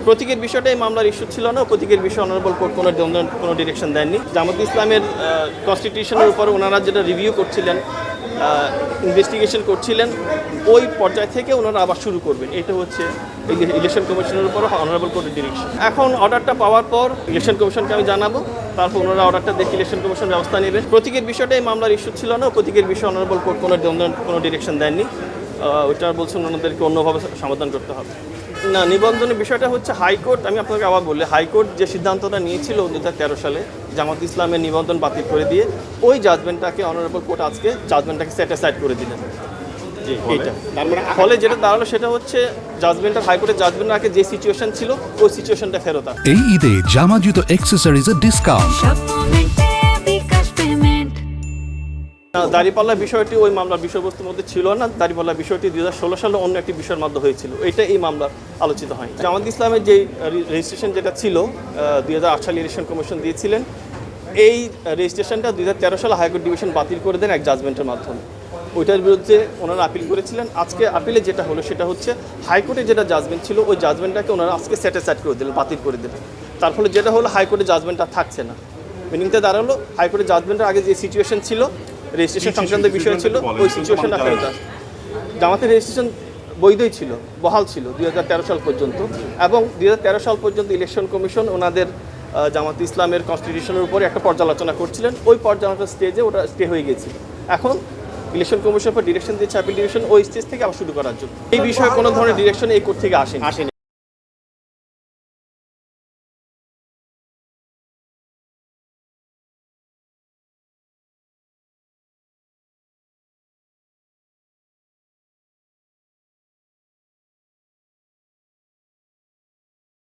প্রতীকের বিষয়টা এই মামলার ইস্যু ছিল না। প্রতীকের বিষয়ে অনারেবল কোর্ট কোনো ডিরেকশন দেননি। জামাত ইসলামের কনস্টিটিউশনের উপর ওনারা যেটা রিভিউ করছিলেন, ইনভেস্টিগেশন করছিলেন, ওই পর্যায় থেকে ওনারা আবার শুরু করবেন। এটা হচ্ছে ইলেকশন কমিশনের উপর অনারেবল কোর্টের ডিরেকশন। এখন অর্ডারটা পাওয়ার পর ইলেকশন কমিশনকে আমি জানাবো, তারপর ওনারা অর্ডারটা দেখে ইলেকশন কমিশন ব্যবস্থা নেবেন। প্রতীকের বিষয়টা এই মামলার ইস্যু ছিল না। প্রতীকের বিষয়ে অনারেবল কোর্ট কোনো ডিরেকশন দেননি। ওইটা বলছেন ওনাদেরকে অন্যভাবে সমাধান করতে হবে। না, নিবন্ধনের বিষয়টা হচ্ছে হাইকোর্ট, আমি আপনাকে আবার বললে, হাইকোর্ট যে সিদ্ধান্তটা নিয়েছিল 2013 সালে জামাত ইসলামের নিবন্ধন বাতিল করে দিয়ে, ওই জাজমেন্টটাকে অনারেবল কোর্ট আজকে জাজমেন্টটাকে সেট অ্যাসাইড করে দিলেন। জি, এইটা ফলে যেটা দাঁড়ালো সেটা হচ্ছে জাজমেন্টের, হাইকোর্টের জাজমেন্টের আগে যে সিচুয়েশন ছিল ওই সিচুয়েশনটা ফেরত আসে। এই ঈদে জামা জুতো অ্যাক্সেসরিজের ডিসকাউন্ট। দাঁড়িপাল্লার বিষয়টি ওই মামলার বিষয়বস্তুর মধ্যে ছিল না। দাঁড়িপাল্লার বিষয়টি 2016 সালে অন্য একটি বিষয়ের মধ্যে হয়েছিল, এটা এই মামলার আলোচিত হয়। জামাত ইসলামের যে রেজিস্ট্রেশন যেটা ছিল 2008 সালে ইলেকশন কমিশন দিয়েছিলেন, এই রেজিস্ট্রেশনটা 2013 সালে হাইকোর্ট ডিভিশন বাতিল করে দেন এক জাজমেন্টের মাধ্যমে। ওইটার বিরুদ্ধে ওনারা আপিল করেছিলেন। আজকে আপিলে যেটা হলো সেটা হচ্ছে হাইকোর্টে যেটা জাজমেন্ট ছিল ওই জাজমেন্টটাকে ওনারা আজকে সেট অ্যাসাইড করে দিলেন, বাতিল করে দিলেন। তার ফলে যেটা হলো হাইকোর্টের জাজমেন্টটা থাকছে না। মিনিংটা দাঁড়ালো হাইকোর্টের জাজমেন্টের আগে যে সিচুয়েশন ছিল, রেজিস্ট্রেশন সংক্রান্ত বিষয় ছিল, ওই সিচুয়েশনটা ফেরত আসে। জামাতের রেজিস্ট্রেশন বৈধই ছিল, বহাল ছিল 2013 সাল পর্যন্ত, এবং 2013 সাল পর্যন্ত ইলেকশন কমিশন ওনাদের জামাত ইসলামের কনস্টিটিউশনের উপরে একটা পর্যালোচনা করছিলেন। ওই পর্যালোচনার স্টেজে ওটা স্টে হয়ে গেছিল। এখন ইলেকশন কমিশন পর ডিরেকশন দিয়েছে আপিল ডিভিশন ওই স্টেজ থেকে আবার শুরু করার জন্য। এই বিষয়ে কোনো ধরনের ডিরেকশন এই কোর্ট থেকে আসেনি।